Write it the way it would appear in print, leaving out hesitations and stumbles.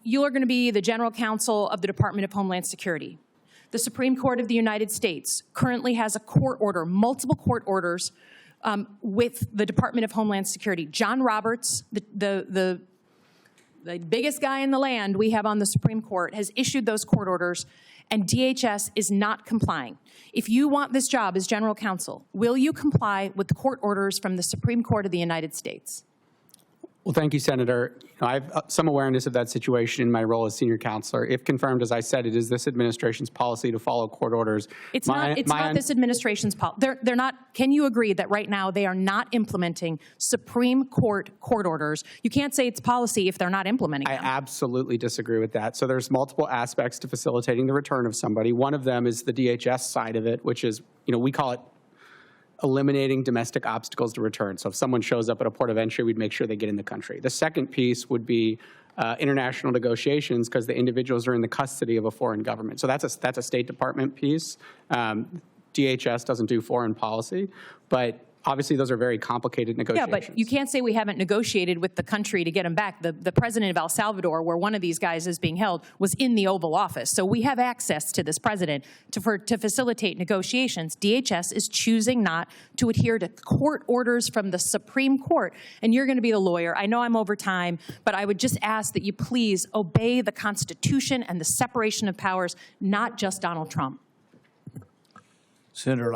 You are going to be the general counsel of the Department of Homeland Security. The Supreme Court of the United States currently has a court order, multiple court orders, with the Department of Homeland Security. John Roberts, the biggest guy in the land we have on the Supreme Court, has issued those court orders, and DHS is not complying. If you want this job as general counsel, will you comply with the court orders from the Supreme Court of the United States? Well, thank you, Senator. I have some awareness of that situation in my role as senior counselor. If confirmed, as I said, it is this administration's policy to follow court orders. It's not this administration's policy. They're not. Can you agree that right now they are not implementing Supreme Court court orders? You can't say it's policy if they're not implementing them. I absolutely disagree with that. So there's multiple aspects to facilitating the return of somebody. One of them is the DHS side of it, which is, we call it eliminating domestic obstacles to return. So if someone shows up at a port of entry, we'd make sure they get in the country. The second piece would be international negotiations, because the individuals are in the custody of a foreign government. So that's a State Department piece. DHS doesn't do foreign policy, but obviously those are very complicated negotiations. Yeah, but you can't say we haven't negotiated with the country to get them back. The president of El Salvador, where one of these guys is being held, was in the Oval Office. So we have access to this president to facilitate negotiations. DHS is choosing not to adhere to court orders from the Supreme Court. And you're going to be the lawyer. I know I'm over time, but I would just ask that you please obey the Constitution and the separation of powers, not just Donald Trump. Senator